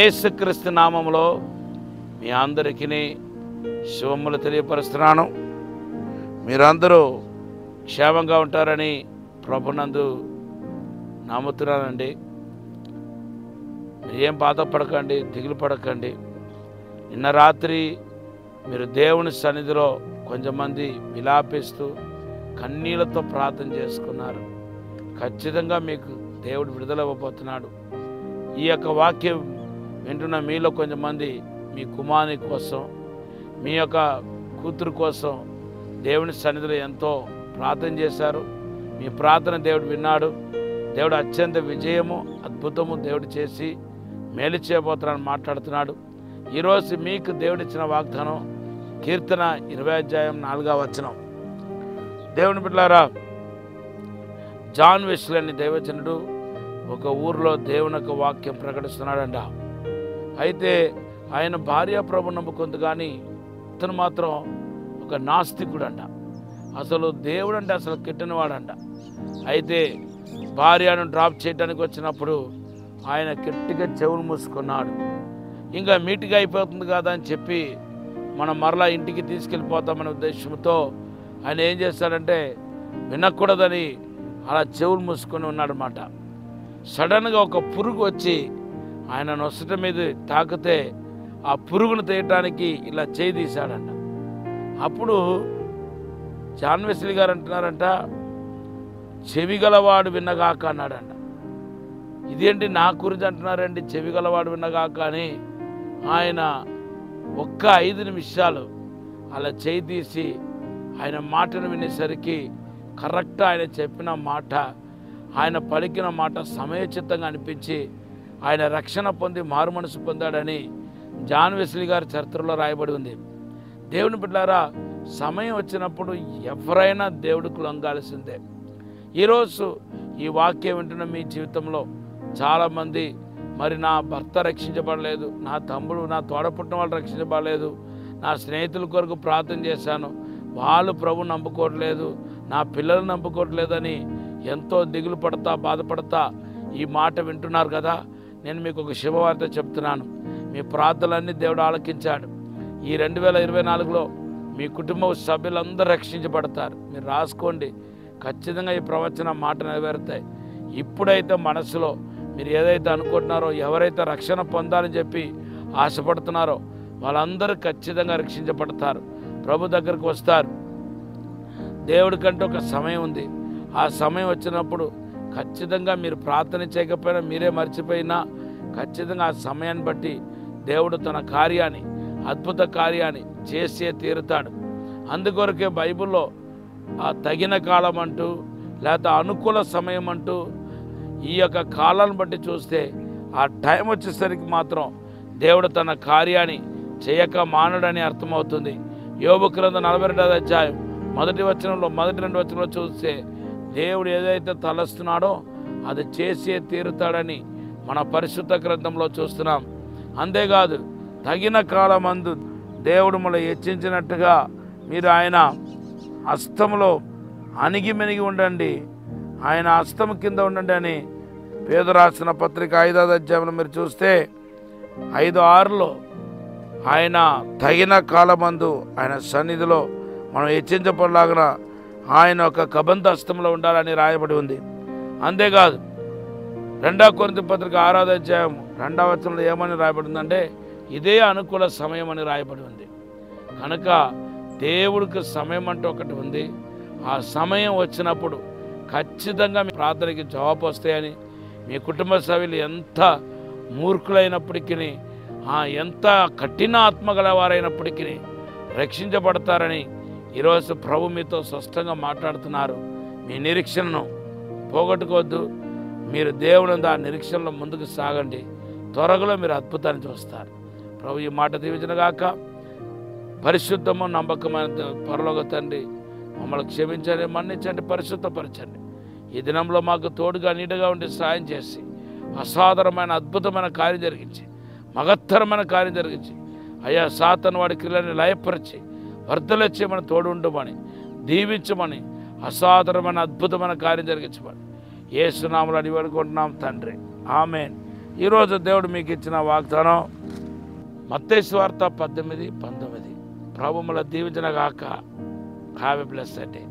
యేసుక్రీస్తు నామములో మీ అందరికీ శుభములు తెలియపరుస్తున్నాను. మీరందరూ క్షేమంగా ఉంటారని ప్రభునందు నమ్ముతున్నానండి. మీరు ఏం బాధపడకండి, దిగులు పడకండి. నిన్న రాత్రి మీరు దేవుని సన్నిధిలో కొంతమంది విలాపిస్తూ కన్నీళ్లతో ప్రార్థన చేసుకున్నారు. ఖచ్చితంగా మీకు దేవుడు విడుదల ఇవ్వబోతున్నాడు. ఈ యొక్క వాక్యం వింటున్న మీలో కొంతమంది మీ కుమారుని కోసం, మీ యొక్క కూతురు కోసం దేవుని సన్నిధిలో ఎంతో ప్రార్థన చేశారు. మీ ప్రార్థన దేవుడు విన్నాడు. దేవుడు అత్యంత విజయము, అద్భుతము దేవుడు చేసి మేలు చేయబోతున్నాడని మాట్లాడుతున్నాడు. ఈరోజు మీకు దేవుడిచ్చిన వాగ్దానం కీర్తన 20:4. దేవుని బిడ్డలారా, జాన్ వెస్లీ అనే దైవజనుడు ఒక ఊరిలో దేవుని యొక్క వాక్యం ప్రకటిస్తున్నాడంట. అయితే ఆయన భార్య ప్రభు నమ్ముకుంది, కానీ ఇతను మాత్రం ఒక నాస్తికుడు అంట. అసలు దేవుడు అంటే అసలు కిట్టనివాడంట. అయితే భార్యను డ్రాప్ చేయడానికి వచ్చినప్పుడు ఆయన గట్టిగా చెవులు మూసుకున్నాడు. ఇంకా మీటింగ్ అయిపోతుంది కదా అని చెప్పి మనం మరలా ఇంటికి తీసుకెళ్ళిపోతామనే ఉద్దేశంతో ఆయన ఏం చేస్తాడంటే వినకూడదని అలా చెవులు మూసుకొని ఉన్నాడనమాట. సడన్గా ఒక పురుగు వచ్చి ఆయన నొసట మీద తాకితే ఆ పురుగును తీయటానికి ఇలా చేయి తీశాడంట. అప్పుడు జాన్ వెస్లీ గారు అంటున్నారంట, చెవిగలవాడు విన్నగాక అన్నాడంట. ఇదేంటి నా గురించి అంటున్నారండి, చెవిగలవాడు విన్నగాక అని. ఆయన ఒక్క 5 నిమిషాలు అలా చేయి తీసి ఆయన మాటను వినేసరికి కరెక్ట్ ఆయన చెప్పిన మాట, ఆయన పలికిన మాట సమయోచితంగా అనిపించి ఆయన రక్షణ పొంది మారు మనసు పొందాడని జాన్ వెస్లీ గారి చరిత్రలో రాయబడి ఉంది. దేవుని బిడ్డలారా, సమయం వచ్చినప్పుడు ఎవరైనా దేవుడికి లొంగాల్సిందే. ఈరోజు ఈ వాక్యం వింటున్న మీ జీవితంలో చాలామంది, మరి నా భర్త రక్షించబడలేదు, నా తమ్ముడు, నా తోడపుట్టిన వాళ్ళు రక్షించబడలేదు, నా స్నేహితుల కొరకు ప్రార్థన చేశాను, వాళ్ళు ప్రభు నమ్ముకోవట్లేదు, నా పిల్లలు నమ్ముకోవట్లేదని ఎంతో దిగులు పడతా బాధపడతా ఈ మాట వింటున్నారు కదా. నేను మీకు ఒక శుభవార్త చెప్తున్నాను. మీ ప్రార్థనలన్నీ దేవుడు ఆలకించాడు. ఈ 2024లో మీ కుటుంబ సభ్యులందరూ రక్షించబడతారు. మీరు రాసుకోండి, ఖచ్చితంగా ఈ ప్రవచన మాట నెరవేరుతాయి. ఇప్పుడైతే మనసులో మీరు ఏదైతే అనుకుంటున్నారో, ఎవరైతే రక్షణ పొందాలని చెప్పి ఆశపడుతున్నారో వాళ్ళందరూ ఖచ్చితంగా రక్షించబడతారు, ప్రభు దగ్గరకు వస్తారు. దేవుడి కంటే ఒక సమయం ఉంది. ఆ సమయం వచ్చినప్పుడు ఖచ్చితంగా మీరు ప్రార్థన చేయకపోయినా, మీరే మర్చిపోయినా, ఖచ్చితంగా ఆ సమయాన్ని బట్టి దేవుడు తన కార్యాన్ని, అద్భుత కార్యాన్ని చేసే తీరుతాడు. అందుకొరకే బైబిల్లో ఆ తగిన కాలం అంటూ, లేకపోతే అనుకూల సమయం అంటూ ఈ యొక్క కాలాన్ని బట్టి చూస్తే ఆ టైం వచ్చేసరికి మాత్రం దేవుడు తన కార్యాన్ని చేయక మానడని అర్థమవుతుంది. యోబు గ్రంథం 42వ అధ్యాయం మొదటి 2 వచనంలో చూస్తే దేవుడు ఏదైతే తలస్తున్నాడో అది చేసే తీరుతాడని మన పరిశుద్ధ గ్రంథంలో చూస్తున్నాం. అంతేకాదు, తగిన కాలమందు దేవుడు మనల్ని హెచ్చించినట్టుగా మీరు ఆయన హస్తములో అణిగిమెనిగి ఉండండి, ఆయన హస్తము కింద ఉండండి అని పేతురు రాసిన పత్రిక 5వ అధ్యాయంలో మీరు చూస్తే 5:6లో ఆయన తగిన కాలమందు ఆయన సన్నిధిలో మనం హెచ్చించబడలాగిన ఆయన ఒక కబంధ హస్తంలో ఉండాలని రాయబడి ఉంది. అంతేకాదు, 2 కొరింథీ పత్రిక 6వ అధ్యాయం 2వ వచనంలో ఏమని రాయబడి ఉందంటే ఇదే అనుకూల సమయం అని రాయబడి ఉంది. కనుక దేవుడికి సమయం అంటూ ఒకటి ఉంది. ఆ సమయం వచ్చినప్పుడు ఖచ్చితంగా మీ ప్రార్థనకి జవాబు వస్తాయని, మీ కుటుంబ సభ్యులు ఎంత మూర్ఖులైనప్పటికీ, ఎంత కఠిన ఆత్మ గలవారైనప్పటికీ రక్షించబడతారని ఈరోజు ప్రభు మీతో స్పష్టంగా మాట్లాడుతున్నారు. మీ నిరీక్షణను పోగొట్టుకోవద్దు. మీరు దేవుని ఆ నిరీక్షణలో ముందుకు సాగండి. త్వరలో మీరు అద్భుతాన్ని చూస్తారు. ప్రభు ఈ మాట దీవించునుగాక. పరిశుద్ధము నమ్మకమైన పరలోక తండ్రి, మమ్మల్ని క్షమించండి, మన్నించండి, పరిశుద్ధపరచండి. ఈ దినంలో మాకు తోడుగా నీడగా ఉండి సాయం చేసి అసాధారణమైన అద్భుతమైన కార్యం జరిగించి, మగత్తరమైన కార్యం జరిగించి, అయ్యా సాతాను వాడి క్రియలను లయపరిచి వర్ధలొచ్చి మన తోడు ఉండమని దీవించమని, అసాధారణమైన అద్భుతమైన కార్యం జరిగించమని యేసు నామములో అడిగి వేడుకుంటున్నాం తండ్రి. ఆమేన్. ఈరోజు దేవుడు మీకు ఇచ్చిన వాగ్దానం మత్తయి సువార్త 18:19. ప్రభువుల దీవెన గాక. Have a blessed day.